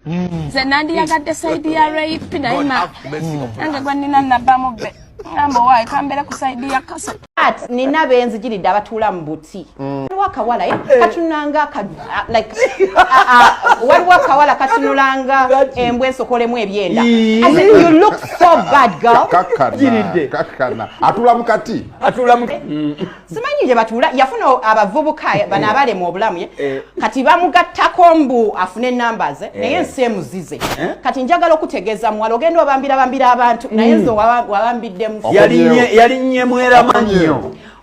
Nze nandiyagadde side ya rape naye nange gwe nnina nabbamu bbe ngamba waayi kambera ku side ya Kaso. Nina benzigiridde abatuula mu buti. Waliwo akawala katunanga like waliwo akawala katunulanga embwa ensokolemu ebyenda. You look so bad girl. Kakana. Atula mukati. Simanyi gye batuula yafuna abavubuka bano abali mu obulamu ye. Kati bamugattako mbu afune numbers naye ensi emuzize. Kati njagala okutegeeza muwala ogenda obambira abantu naye nzo wabambiddemu. Yalinye mwera manyo.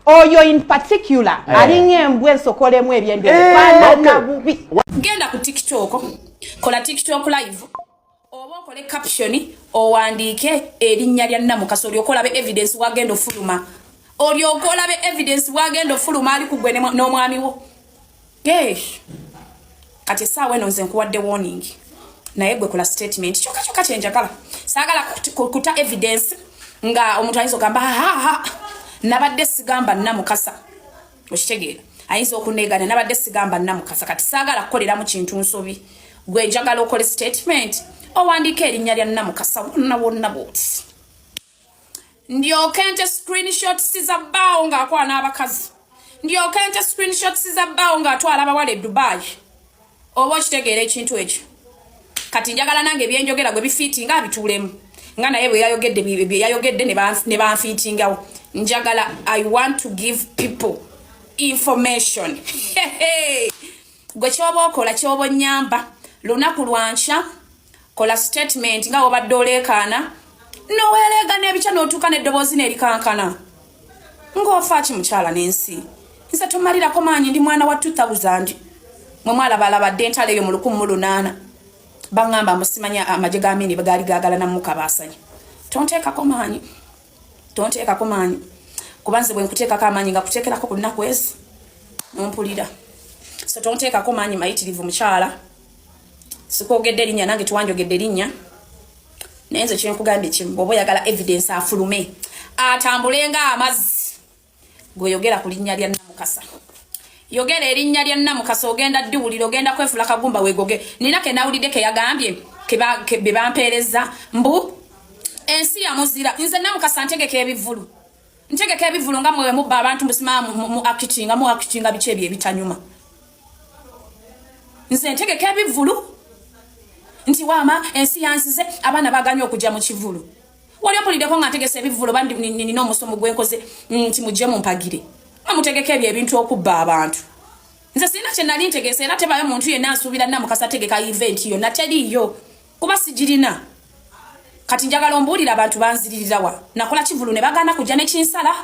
Oyo in particular alinye embwa ensokolemu ebyenda faana bubi. Genda ku TikTok kola TikTok live oba okole caption owandiike erinnya lya Namukasa olyokolabe evidence wagenda ofuluma olyokolabe evidence wagenda ofuluma ali kugwe n'omwami wo. Gesh kati saawe nze nkuwadde warning naye gwe kola statement kyokka kyenjagala saagala kuta evidence nga omuntu ayinza okugamba nabadde sigamba Namukasa okitegeera ayinza okunegana nabadde sigamba Namukasa kati saagala kukolera mu kintu nsobi gwe njagala okole statement owandiika erinnya lya Namukasa wonna bwoti ndyokente screenshots za bbaawo ng'akwana abakazi ndyokente screenshots za bbaawo ng'atwala abawala e Dubai oba okitegeera ekintu ekyo kati njagala nange ebyenjogera gwe bifiiti nga bituulemu nga naye bwe yayogedde ne banfiitingawo njagala I want to give people information. Gwe kyoba okola kyoba nyamba lunaku lwankya kola statement nga obadde oleekaana noweelega n'ebica n'otuuka n'eddoboozi n'erikankana ng'ofa ki mukyala n'ensi nze tomalirako maanyi ndi mwana wa 2000 mwe mwalabalabadde entalo eyo mu 1800 bangamba musimanya amagye ga Amini gaali gaagala Namuka baasanya tonteekako maanyi kubanze bwe nkuteekako amaanyi nga kuteekerako ku nnaku ezi nompulira so tonteekako maanyi mayitirivu mukyala sikwogedde erinnya nange tuwanjogedde erinnya naye nze kyenkugambye kimu bw'oba oyagala evidence afulume atambulenga amazzi gweyogera ku linnya lya Namukasa yogera erinnya lya Namukasa ogenda ddiwulira ogenda kwefula kagumba weegoge nina ke nawulidde ke yagambye be bampeereza mbu ensi yamuzira nze Namukasa ntegeka ebivulu nga mwe mubba abantu musima mu actinga bice ebyo ebitanyuma nze ntegeka ebivulu nti wama ensi yansize abaana baganye okujja mu kivulu wali opuliddeko nga ntegesa ebivulu bandi nina omusomo gwenkoze nti mujje mumpagire amutegeka ebyo ebintu okubba abantu nze sina kye nali ntegesa era tebayo muntu yenna asuubira Namukasa ategeka event yonna teriiyo kuba sigirina kati njagala ombuulira abantu banziririrawa nakola kivulu ne bagaana kujja nekinsala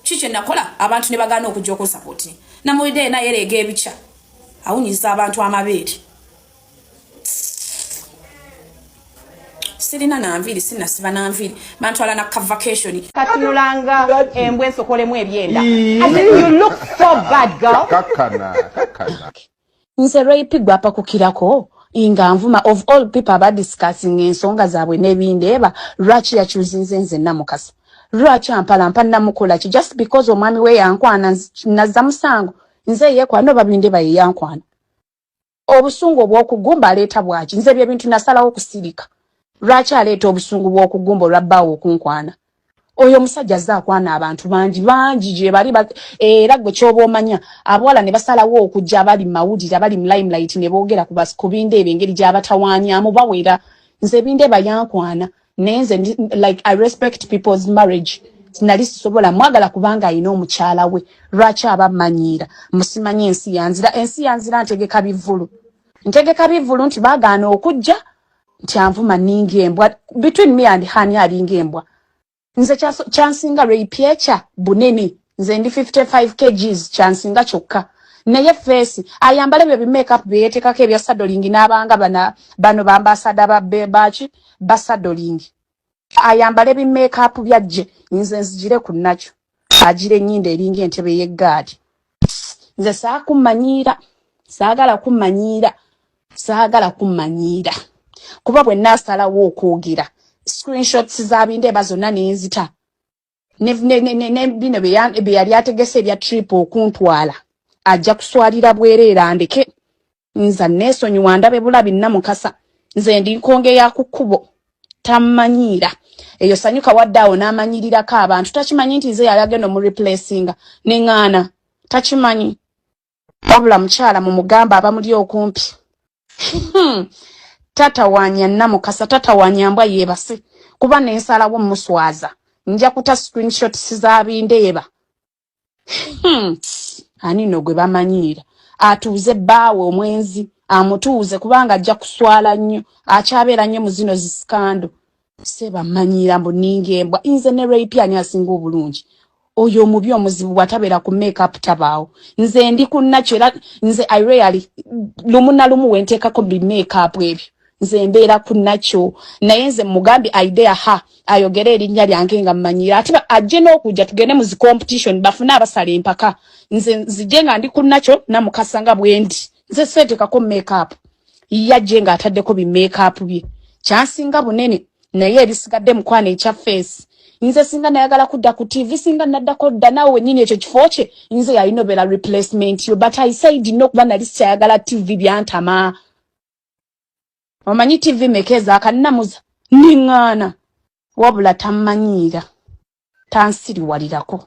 kikye nakola abantu ne bagaana okujja okusapoti namuwidde naye ereega ebica awunyiza abantu amabeere sirina nanviiri sinasiba nanviiri bantwala na vacation katunulanga embwa ensokolemu ebyenda. You look so bad girl. Kakana. Nze rape gwapa kukirako inga nvuma of all people about discussing ensonga zaabwe n'ebindeeba lwaki yakyuzinze nze Namukasa lwaki ampalampa namukola ki just because omwami we yankwana nazza musango nze yeekwana oba bindeeba ye yankwana obusungu obw'okugumba aleeta bwaki nze bye bintu nasalawo okusirika lwaki aleeta obusungu bw'okugumba olwabbaawo okunkwana oyo omusajja azze akwana abantu bangi gye bali era gwe kyoba omanya abawala ne basalawo okujja abali mawulire abali mu limelight ne boogera ku bindeeba engeri gy'abatawaanyamu bawera nze bindeeba yankwana naye nze like I respect people's marriage nali sisobola mwagala kubanga alina omukyala we lwaki abamanyiira musimanyi ensi yanzira ntegeka bivulu nti baagaana okujja nti anvuma ninga embwa between me and hani alinga embwa nze kyansinga rape echa bunene nze ndi 55 kgs kyansinga kyokka naye face ayambala bye makeup beyetekako ebya saddling n'abanga bano bambasada babebachi basaddling ayambala ebi makeup byajje nze nzigire ku nakyo agire nnyinda eringa entebe y'eggaali nze saagala kummanyiira kuba bwe nasalawo okwogera screenshots za bindeeba zonna nenzita ne bino bye yali ategese ebya trip okuntwala ajja kuswalira bwereera ndeke nza nesonyiwa ndabe bulabi Namukasa nze ndi nkonge ya kukubo tamanyira eyo sanyuka waddaawo n'amanyirirako abantu takimanyi nti nze yali agenda mu replacinga neŋŋaana takimanyi wabula mukyala mu mugamba abamuli okumpi tata wanya Namukasa tata wanya mbwa yebase kuba nensalawo muswaza nja kuta screenshot sizabindeeba anino gwe bamanyira atuuze baawe omwenzi amutuuze kubanga ajja kuswala nnyo akyabeera nnyo mu zino zisikando seba manyira mbu ningembwa nze ne rape ani asinga obulungi oyo omubi omuzibu bwatabeera ku makeup tabaawo nze ndi kunnakyo era nze I really lumu na lumu wenteekako bi makeup ebyo nze mbeera kunnakyo naye nze mugambi idea ayogere erinnya lyange nga mmanyira ate ajje n'okujja tugende mu zi competition bafune abasala empaka nze nzije nga ndi kunnakyo Namukasa nga bwendi nze seetekako makeup yajje nga ataddeko bi makeup bye kyansinga bunene naye ebisigadde mukwana ekya face nze singa nayagala kudda ku TV singa naddako dda nawe nyini ekyo kifo kye nze yayinobera replacement yo but I said no kuba nali sikyayagala TV byantama omanyi TV mekeza akanamuza niŋŋaana wabula tammanyira tansiriwalirako